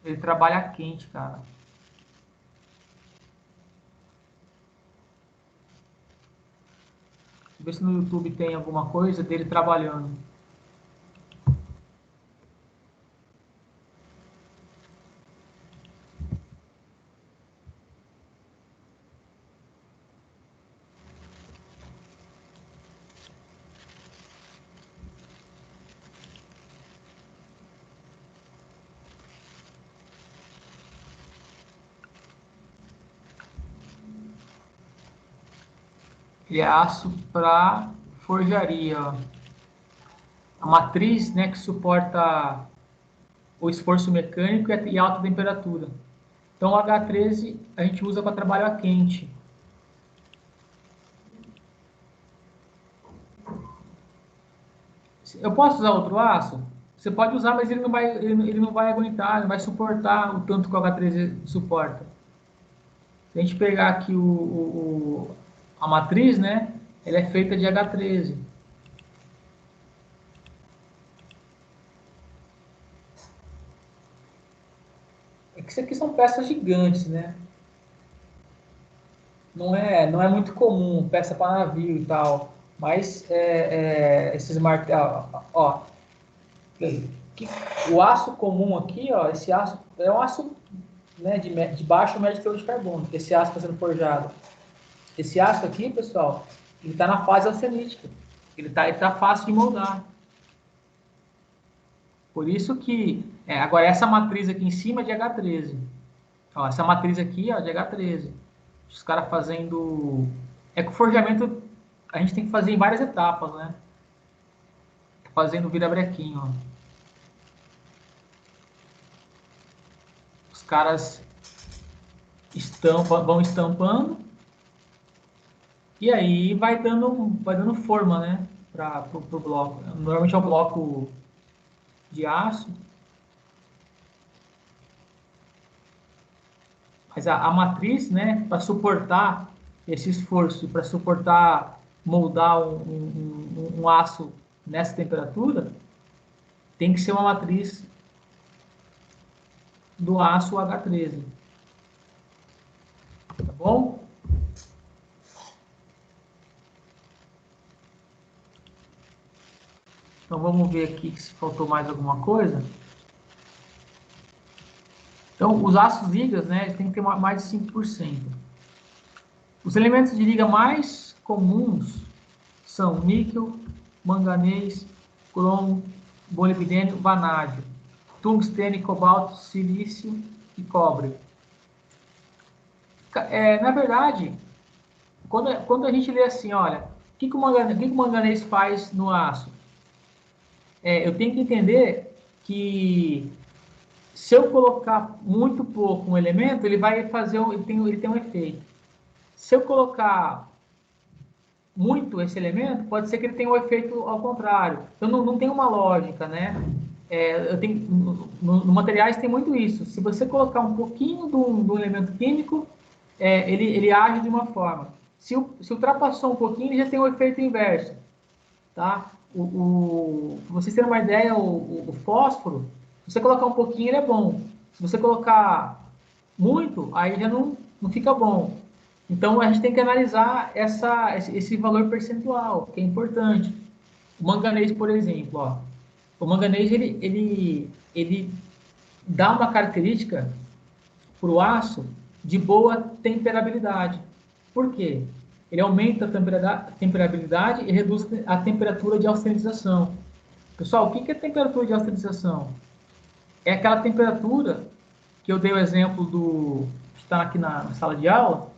Ele trabalha quente, cara. Deixa eu ver se no YouTube tem alguma coisa dele trabalhando. Ele é aço para forjaria, ó. A matriz, né, que suporta o esforço mecânico e alta temperatura. Então, o H13 a gente usa para trabalho a quente. Eu posso usar outro aço? Você pode usar, mas ele não vai aguentar, não vai suportar o tanto que o H13 suporta. Se a gente pegar aqui a matriz, né, ela é feita de H13. É que isso aqui são peças gigantes, né? Não é muito comum, peça para navio e tal. Mas esses martelos, ó, o aço comum aqui, ó, esse aço é um aço, né, de baixo médio teor de carbono, que esse aço está sendo forjado. Esse aço aqui, pessoal, ele está na fase austenítica. Ele tá fácil de moldar. Por isso que, agora essa matriz aqui em cima é de H13. Ó, essa matriz aqui é de H13. Os caras fazendo... É que o forjamento a gente tem que fazer em várias etapas, né? Fazendo virabrequinho, ó. Os caras vão estampando e aí vai dando forma, né? Pro bloco. Normalmente é um bloco de aço. Mas a matriz, né, para suportar esse esforço, para suportar moldar um aço nessa temperatura, tem que ser uma matriz do aço H13. Tá bom? Então vamos ver aqui se faltou mais alguma coisa. Então, os aços ligas, né, eles têm que ter mais de 5%. Os elementos de liga mais comuns são níquel, manganês, cromo, molibdênio, vanádio, tungstênio, cobalto, silício e cobre. Na verdade, quando a gente lê assim, olha, o que o manganês faz no aço? Eu tenho que entender que se eu colocar muito pouco um elemento, ele vai fazer, ele tem um efeito. Se eu colocar muito esse elemento, pode ser que ele tenha um efeito ao contrário. Então não tem uma lógica, né? No materiais tem muito isso. Se você colocar um pouquinho do elemento químico, ele age de uma forma. Se ultrapassou um pouquinho, ele já tem um efeito inverso, tá? Pra vocês terem uma ideia, o fósforo, se você colocar um pouquinho, ele é bom. Se você colocar muito, aí já não fica bom. Então, a gente tem que analisar esse valor percentual, que é importante. O manganês, por exemplo, ó, o manganês ele dá uma característica para o aço de boa temperabilidade. Por quê? Ele aumenta a temperabilidade e reduz a temperatura de austenitização. Pessoal, o que é temperatura de austenitização? É aquela temperatura que eu dei o exemplo que está aqui na sala de aula.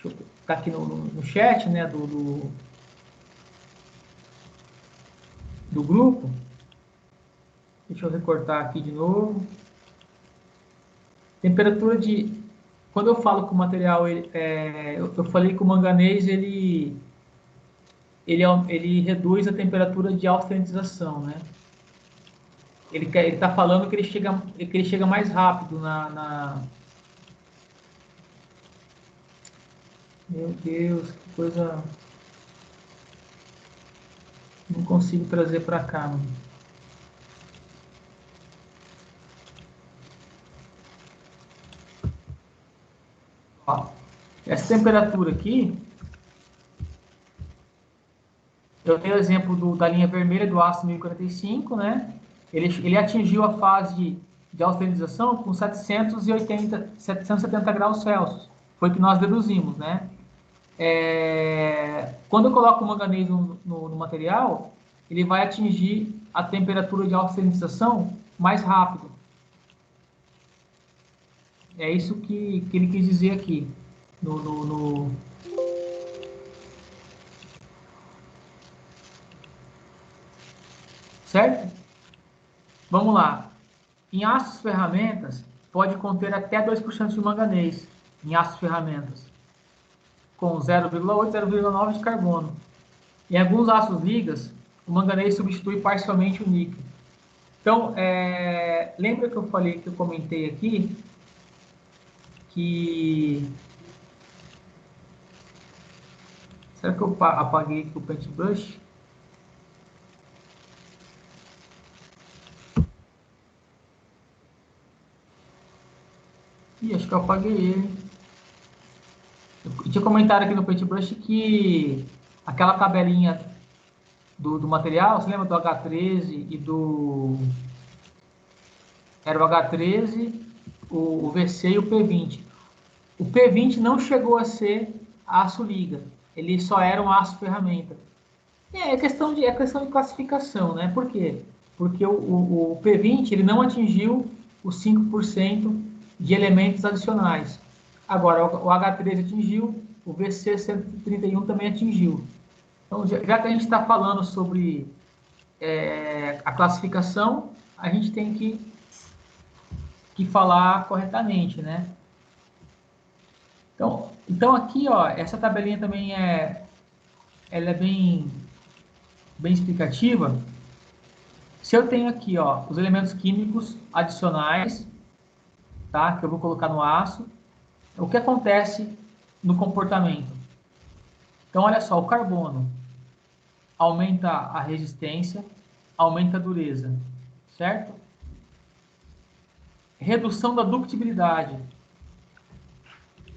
Deixa eu ficar aqui no chat, né, do grupo. Deixa eu recortar aqui de novo. Temperatura de... Quando eu falo que o material... eu falei que o manganês ele reduz a temperatura de austenitização, né? Ele está falando que ele chega mais rápido Meu Deus, que coisa... Não consigo trazer para cá, mano. Ó, essa temperatura aqui, eu dei o exemplo da linha vermelha do aço 1045, né? Ele atingiu a fase de alfinização com 770 graus Celsius. Foi o que nós deduzimos, né? Quando eu coloco o manganês no material, ele vai atingir a temperatura de alfinização mais rápido. É isso que ele quis dizer aqui. Certo? Vamos lá. Em aços ferramentas, pode conter até 2% de manganês em aços ferramentas, com 0,8, 0,9 de carbono. Em alguns aços ligas, o manganês substitui parcialmente o níquel. Então, lembra que eu falei, que eu comentei aqui, que... Será que eu apaguei aqui o paintbrush? Ih, acho que eu apaguei ele. Eu tinha comentado aqui no paintbrush que aquela tabelinha do material, você lembra do H13 e do... Era o H13, o VC e o P20. O P20 não chegou a ser aço liga, ele só era um aço ferramenta. É questão de classificação, né? Por quê? Porque o P20 ele não atingiu os 5% de elementos adicionais. Agora, o H13 atingiu, o VC 131 também atingiu. Então, já que a gente está falando sobre a classificação, a gente tem que falar corretamente, né? Então aqui, ó, essa tabelinha também ela é bem explicativa. Se eu tenho aqui, ó, os elementos químicos adicionais, tá? Que eu vou colocar no aço, o que acontece no comportamento? Então, olha só, o carbono aumenta a resistência, aumenta a dureza, certo? Redução da ductibilidade.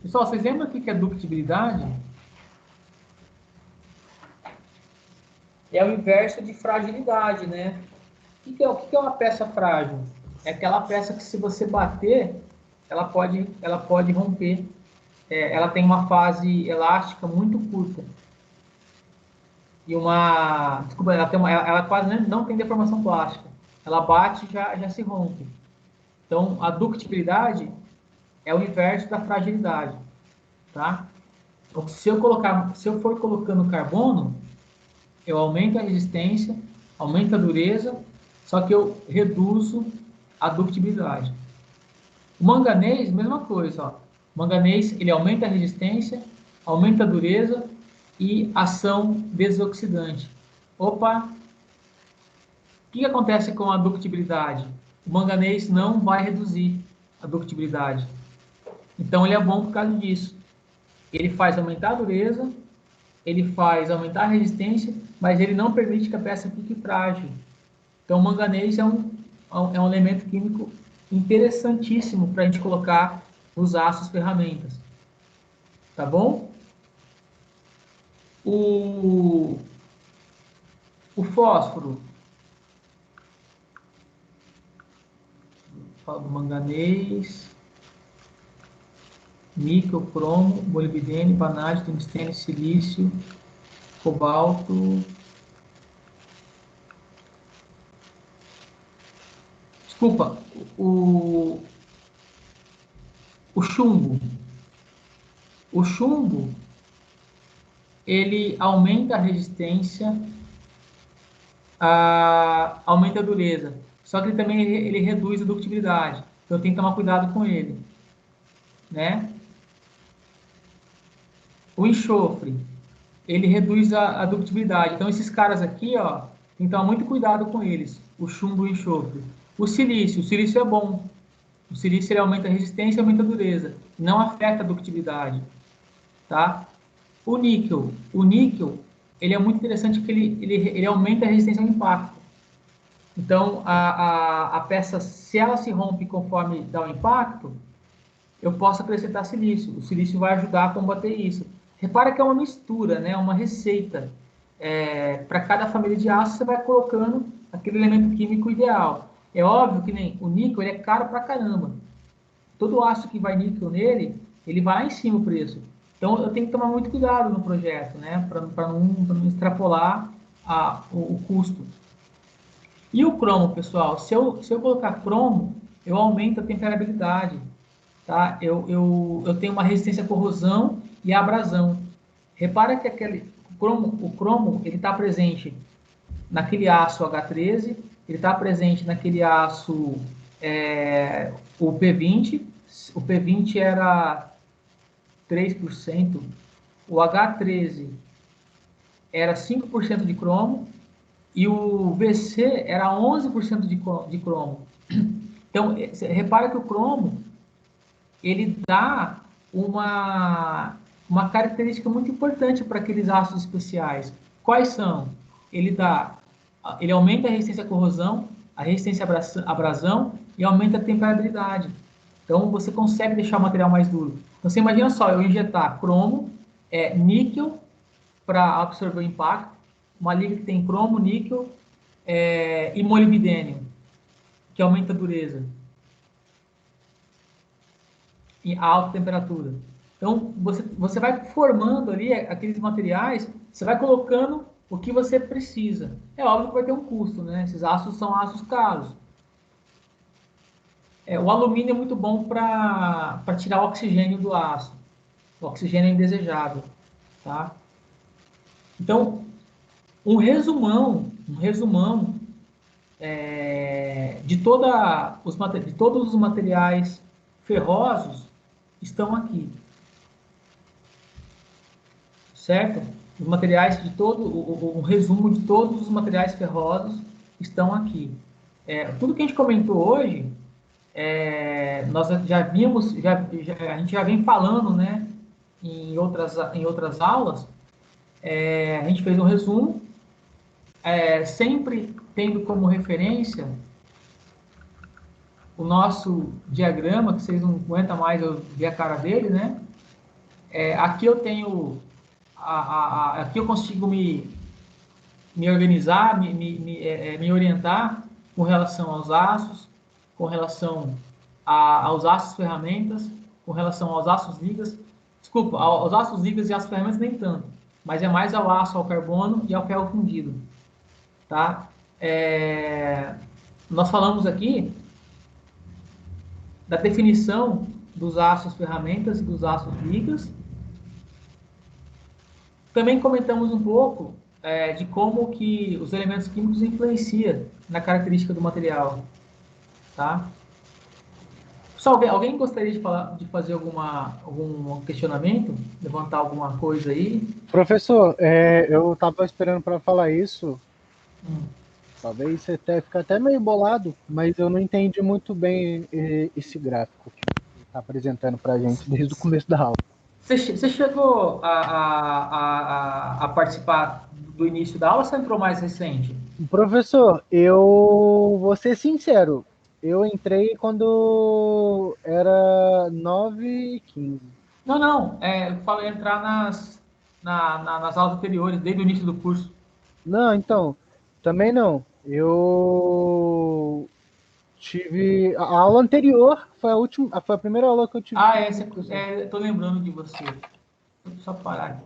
Pessoal, vocês lembram o que é ductibilidade? É o inverso de fragilidade, né? O que é uma peça frágil? É aquela peça que, se você bater, ela pode romper. Ela tem uma fase elástica muito curta. E desculpa, ela quase não tem deformação plástica. Ela bate e já se rompe. Então, a ductibilidade é o inverso da fragilidade, tá? Então, se eu for colocando carbono, eu aumento a resistência, aumento a dureza, só que eu reduzo a ductibilidade. O manganês, mesma coisa, ó. O manganês, ele aumenta a resistência, aumenta a dureza e ação desoxidante. Opa! O que acontece com a ductibilidade? O manganês não vai reduzir a ductibilidade. Então, ele é bom por causa disso. Ele faz aumentar a dureza, ele faz aumentar a resistência, mas ele não permite que a peça fique frágil. Então, o manganês é um elemento químico interessantíssimo para a gente colocar nos aços ferramentas. Tá bom? O fósforo. Falo do manganês, níquel, cromo, molibdênio, vanádio, tungstênio, silício, cobalto. Desculpa, o chumbo. O chumbo, ele aumenta a resistência, aumenta a dureza. Só que ele também ele reduz a ductibilidade. Então, eu tenho que tomar cuidado com ele, né? O enxofre, ele reduz a ductibilidade. Então, esses caras aqui, ó, tem que tomar muito cuidado com eles. O chumbo e o enxofre. O silício é bom. O silício ele aumenta a resistência e aumenta a dureza. Não afeta a ductibilidade, tá? O níquel ele é muito interessante que ele aumenta a resistência ao impacto. Então, a peça, se ela se rompe conforme dá o impacto, eu posso acrescentar silício. O silício vai ajudar a combater isso. Repara que é uma mistura, né? Uma receita. Para cada família de aço, você vai colocando aquele elemento químico ideal. É óbvio que nem o níquel ele é caro pra caramba. Todo aço que vai níquel nele, ele vai lá em cima o preço. Então, eu tenho que tomar muito cuidado no projeto, né? Para não extrapolar o custo. E o cromo, pessoal? Se eu colocar cromo, eu aumento a temperabilidade. Tá? Eu tenho uma resistência à corrosão e à abrasão. Repara que o cromo ele está presente naquele aço H13, ele está presente naquele aço o P20. O P20 era 3%, o H13 era 5% de cromo e o VC era 11% de cromo. Então, repara que o cromo ele dá uma característica muito importante para aqueles aços especiais. Quais são? Ele aumenta a resistência à corrosão, a resistência à abrasão e aumenta a temperabilidade. Então, você consegue deixar o material mais duro. Então, você imagina só, eu injetar cromo, níquel para absorver o impacto, uma liga que tem cromo, níquel e molibdênio, que aumenta a dureza e a alta temperatura. Então, você vai formando ali aqueles materiais, você vai colocando o que você precisa. É óbvio que vai ter um custo, né? Esses aços são aços caros. O alumínio é muito bom para tirar o oxigênio do aço. O oxigênio é indesejável, tá? Então, um resumão de todos os materiais ferrosos estão aqui, certo? Os materiais um resumo de todos os materiais ferrosos estão aqui. Tudo que a gente comentou hoje, nós já vimos, a gente já vem falando, né, em outras aulas. A gente fez um resumo, sempre tendo como referência o nosso diagrama, que vocês não aguentam mais eu ver a cara dele, né? Aqui eu tenho, aqui eu consigo me organizar, me orientar com relação aos aços, com relação aos aços ferramentas, com relação aos aços ligas. Desculpa, aos aços ligas e aços ferramentas nem tanto, mas é mais ao aço, ao carbono e ao ferro fundido. Tá? Nós falamos aqui da definição dos aços ferramentas e dos aços ligas. Também comentamos um pouco de como que os elementos químicos influenciam na característica do material. Tá? Pessoal, alguém gostaria de fazer algum questionamento? Levantar alguma coisa aí? Professor, eu estava esperando para falar isso. Talvez você fique até meio bolado, mas eu não entendi muito bem esse gráfico que está apresentando para a gente desde o começo da aula. Você chegou a participar do início da aula ou você entrou mais recente? Professor, eu vou ser sincero, eu entrei quando era 9h15. Não, eu falei entrar nas aulas anteriores, desde o início do curso. Não, então, também não. Eu tive a aula anterior, foi a primeira aula que eu tive. Eu tô lembrando de você. Deixa eu só parar aqui.